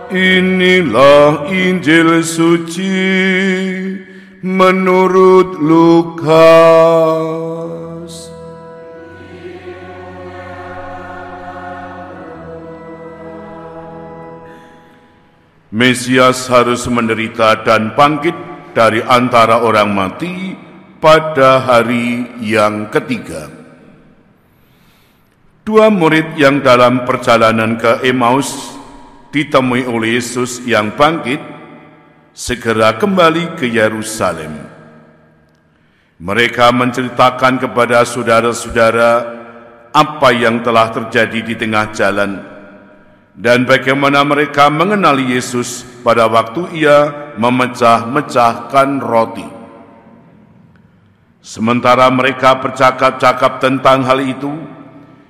Inilah Injil suci menurut Lukas. Mesias harus menderita dan bangkit dari antara orang mati pada hari yang ketiga. Dua murid yang dalam perjalanan ke Emmaus ditemui oleh Yesus yang bangkit, segera kembali ke Yerusalem. Mereka menceritakan kepada saudara-saudara apa yang telah terjadi di tengah jalan dan bagaimana mereka mengenali Yesus pada waktu ia memecah-mecahkan roti. Sementara mereka bercakap-cakap tentang hal itu,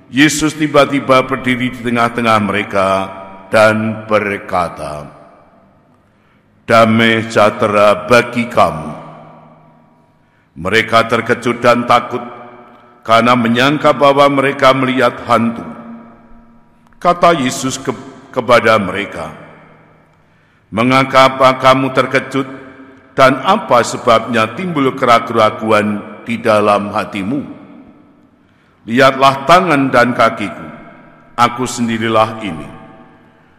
Yesus tiba-tiba berdiri di tengah-tengah mereka dan berkata, "Damai sejahtera bagi kamu." Mereka terkejut dan takut karena menyangka bahwa mereka melihat hantu. Kata Yesus kepada mereka, "Mengapa kamu terkejut dan apa sebabnya timbul keraguan-keraguan di dalam hatimu? Lihatlah tangan dan kakiku, aku sendirilah ini.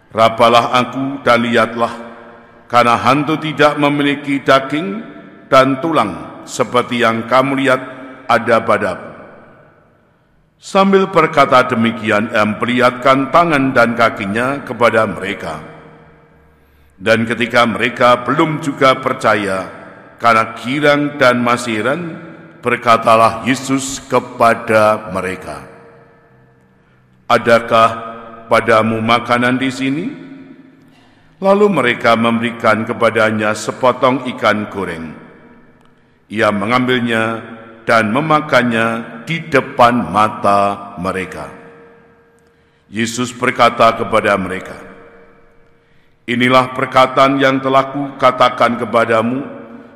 Rabalah aku dan lihatlah, karena hantu tidak memiliki daging dan tulang seperti yang kamu lihat ada padaku." Sambil berkata demikian, ia memperlihatkan tangan dan kakinya kepada mereka. Dan ketika mereka belum juga percaya, karena girang dan masih heran, berkatalah Yesus kepada mereka, "Adakah padamu makanan di sini?" Lalu mereka memberikan kepadanya sepotong ikan goreng. Ia mengambilnya dan memakannya di depan mata mereka. Yesus berkata kepada mereka, "Inilah perkataan yang telah kukatakan kepadamu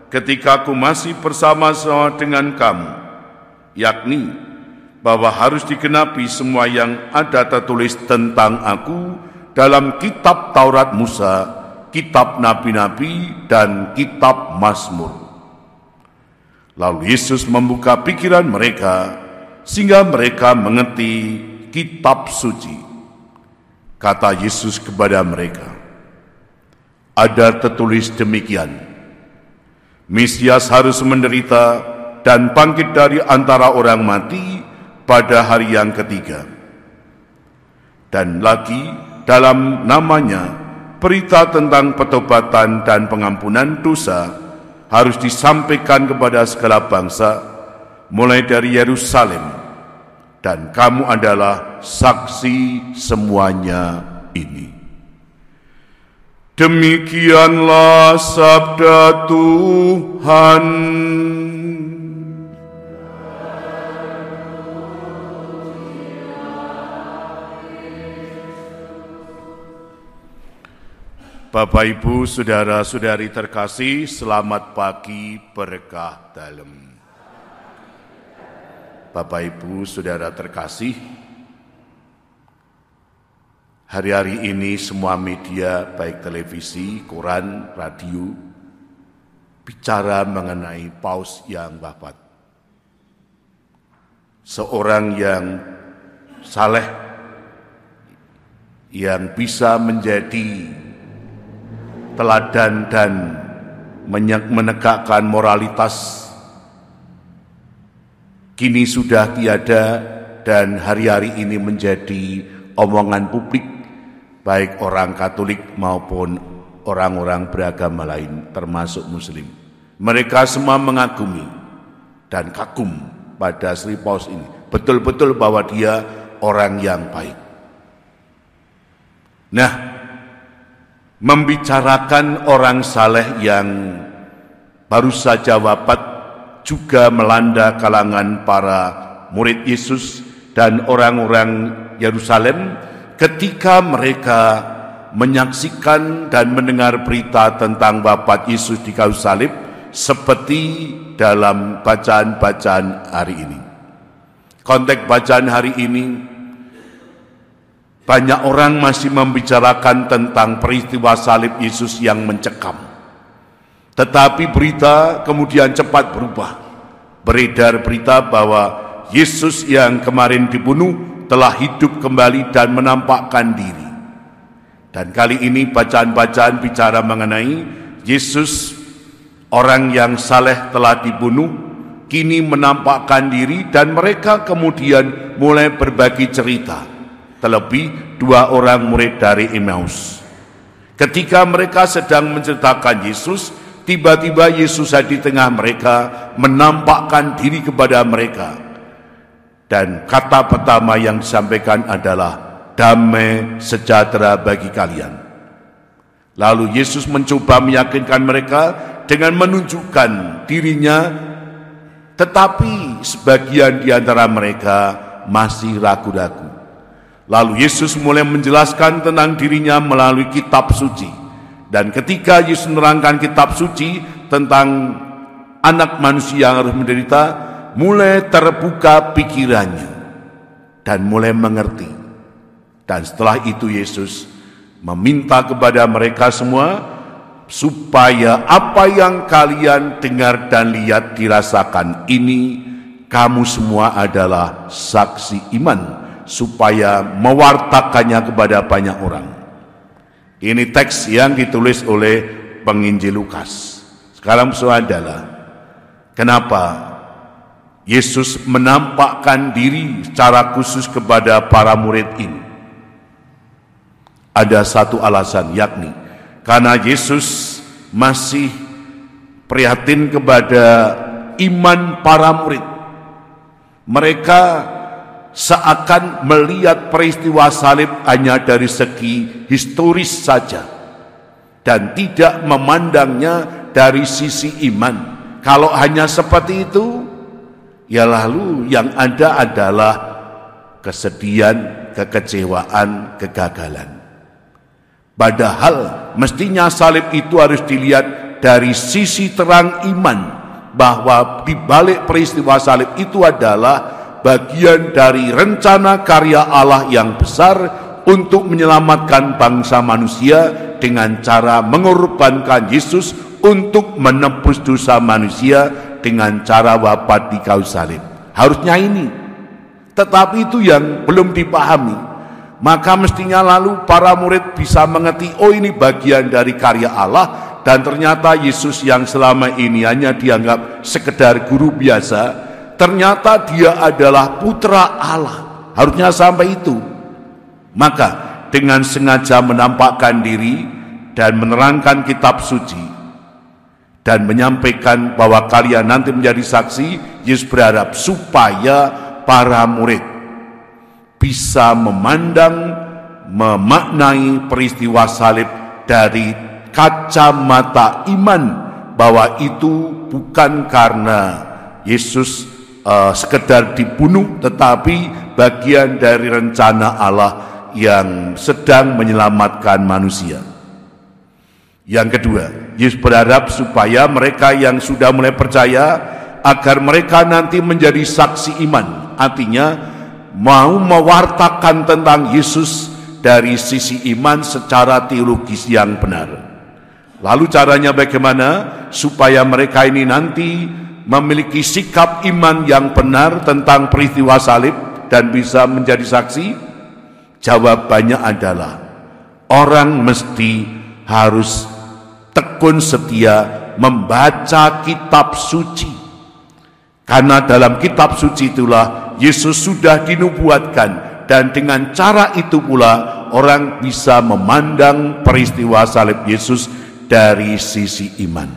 ketika aku masih bersama-sama dengan kamu, yakni bahwa harus digenapi semua yang ada tertulis tentang aku dalam kitab Taurat Musa, kitab Nabi-Nabi, dan kitab Mazmur." Lalu Yesus membuka pikiran mereka sehingga mereka mengerti kitab suci. Kata Yesus kepada mereka, "Ada tertulis demikian, Mesias harus menderita dan bangkit dari antara orang mati pada hari yang ketiga. Dan lagi dalam namanya berita tentang pertobatan dan pengampunan dosa harus disampaikan kepada segala bangsa, mulai dari Yerusalem, dan kamu adalah saksi semuanya ini." Demikianlah sabda Tuhan. Bapak, Ibu, saudara-saudari terkasih, selamat pagi berkah dalem. Bapak, Ibu, saudara terkasih, hari-hari ini semua media, baik televisi, koran, radio, bicara mengenai Paus yang wafat. Seorang yang saleh, yang bisa menjadi teladan dan menegakkan moralitas, kini sudah tiada dan hari-hari ini menjadi omongan publik, baik orang Katolik maupun orang-orang beragama lain, termasuk Muslim. Mereka semua mengagumi dan kagum pada Sri Paus ini. Betul-betul bahwa dia orang yang baik. Nah, membicarakan orang saleh yang baru saja wafat juga melanda kalangan para murid Yesus dan orang-orang Yerusalem ketika mereka menyaksikan dan mendengar berita tentang wafat Yesus di kayu salib seperti dalam bacaan-bacaan hari ini. Konteks bacaan hari ini, Banyak orang masih membicarakan tentang peristiwa salib Yesus yang mencekam. Tetapi berita kemudian cepat berubah. Beredar berita bahwa Yesus yang kemarin dibunuh telah hidup kembali dan menampakkan diri. Dan kali ini bacaan-bacaan bicara mengenai Yesus, orang yang saleh telah dibunuh, kini menampakkan diri, dan mereka kemudian mulai berbagi cerita. Terlebih 2 orang murid dari Emmaus. Ketika mereka sedang menceritakan Yesus, tiba-tiba Yesus ada di tengah mereka, menampakkan diri kepada mereka. Dan kata pertama yang disampaikan adalah, damai sejahtera bagi kalian. Lalu Yesus mencoba meyakinkan mereka dengan menunjukkan dirinya, tetapi sebagian di antara mereka masih ragu-ragu. Lalu Yesus mulai menjelaskan tentang dirinya melalui kitab suci. Dan ketika Yesus menerangkan kitab suci tentang anak manusia yang harus menderita, mulai terbuka pikirannya dan mulai mengerti. Dan setelah itu Yesus meminta kepada mereka semua supaya apa yang kalian dengar dan lihat dirasakan ini, kamu semua adalah saksi iman, supaya mewartakannya kepada banyak orang. Ini teks yang ditulis oleh penginjil Lukas. Sekarang saudara, kenapa Yesus menampakkan diri secara khusus kepada para murid ini? Ada satu alasan, yakni karena Yesus masih prihatin kepada iman para murid. Mereka seakan melihat peristiwa salib hanya dari segi historis saja dan tidak memandangnya dari sisi iman. Kalau hanya seperti itu, ya lalu yang ada adalah kesedihan, kekecewaan, kegagalan. Padahal mestinya salib itu harus dilihat dari sisi terang iman, bahwa di balik peristiwa salib itu adalah bagian dari rencana karya Allah yang besar untuk menyelamatkan bangsa manusia dengan cara mengorbankan Yesus untuk menebus dosa manusia dengan cara wafat di kayu salib. Harusnya ini, tetapi itu yang belum dipahami. Maka mestinya lalu para murid bisa mengerti, oh ini bagian dari karya Allah, dan ternyata Yesus yang selama ini hanya dianggap sekedar guru biasa, ternyata dia adalah putra Allah. Harusnya sampai itu. Maka dengan sengaja menampakkan diri dan menerangkan kitab suci dan menyampaikan bahwa kalian nanti menjadi saksi, Yesus berharap supaya para murid bisa memandang, memaknai peristiwa salib dari kacamata iman, bahwa itu bukan karena Yesus sekedar dibunuh, tetapi bagian dari rencana Allah yang sedang menyelamatkan manusia. Yang kedua, Yesus berharap supaya mereka yang sudah mulai percaya, agar mereka nanti menjadi saksi iman. Artinya mau mewartakan tentang Yesus dari sisi iman secara teologis yang benar. Lalu caranya bagaimana supaya mereka ini nanti memiliki sikap iman yang benar tentang peristiwa salib dan bisa menjadi saksi? Jawabannya adalah orang mesti harus tekun setia membaca kitab suci. Karena dalam kitab suci itulah Yesus sudah dinubuatkan, dan dengan cara itu pula orang bisa memandang peristiwa salib Yesus dari sisi iman.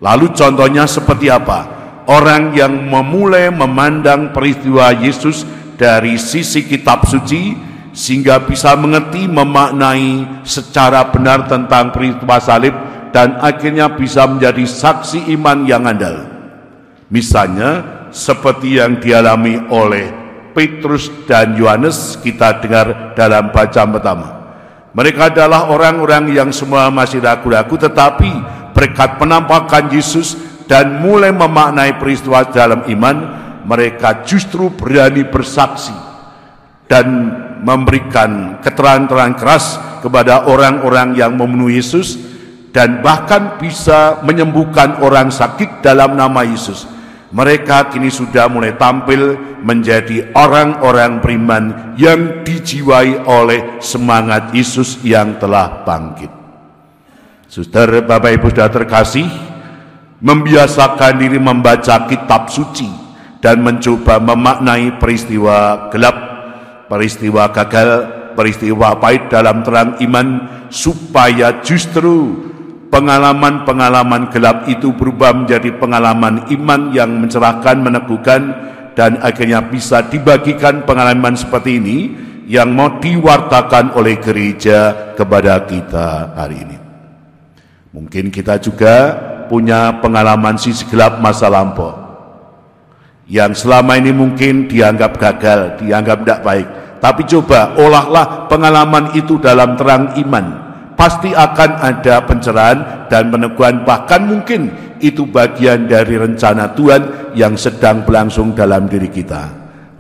Lalu contohnya seperti apa? Orang yang memulai memandang peristiwa Yesus dari sisi kitab suci, sehingga bisa mengerti, memaknai secara benar tentang peristiwa salib, dan akhirnya bisa menjadi saksi iman yang andal. Misalnya seperti yang dialami oleh Petrus dan Yohanes, kita dengar dalam bacaan pertama. Mereka adalah orang-orang yang semua masih ragu-ragu, tetapi berkat penampakan Yesus dan mulai memaknai peristiwa dalam iman, mereka justru berani bersaksi dan memberikan keterangan keras kepada orang-orang yang memenuhi Yesus dan bahkan bisa menyembuhkan orang sakit dalam nama Yesus. Mereka kini sudah mulai tampil menjadi orang-orang beriman yang dijiwai oleh semangat Yesus yang telah bangkit. Saudara, Bapak Ibu saudara terkasih, membiasakan diri membaca kitab suci dan mencoba memaknai peristiwa gelap, peristiwa gagal, peristiwa pahit dalam terang iman, supaya justru pengalaman-pengalaman gelap itu berubah menjadi pengalaman iman yang mencerahkan, meneguhkan, dan akhirnya bisa dibagikan pengalaman seperti ini yang mau diwartakan oleh gereja kepada kita hari ini. Mungkin kita juga punya pengalaman sisi gelap masa lampau yang selama ini mungkin dianggap gagal, dianggap tidak baik. Tapi coba olahlah pengalaman itu dalam terang iman. Pasti akan ada pencerahan dan peneguhan, bahkan mungkin itu bagian dari rencana Tuhan yang sedang berlangsung dalam diri kita.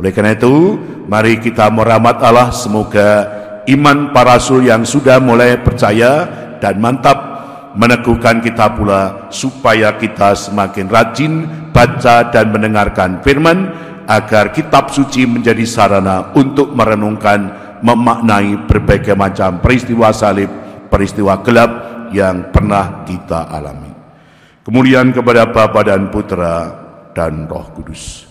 Oleh karena itu, mari kita merahmat Allah, semoga iman para rasul yang sudah mulai percaya dan mantap meneguhkan kita pula, supaya kita semakin rajin baca dan mendengarkan firman, agar kitab suci menjadi sarana untuk merenungkan, memaknai berbagai macam peristiwa salib, peristiwa gelap yang pernah kita alami. Kemuliaan kepada Bapa dan Putra dan Roh Kudus.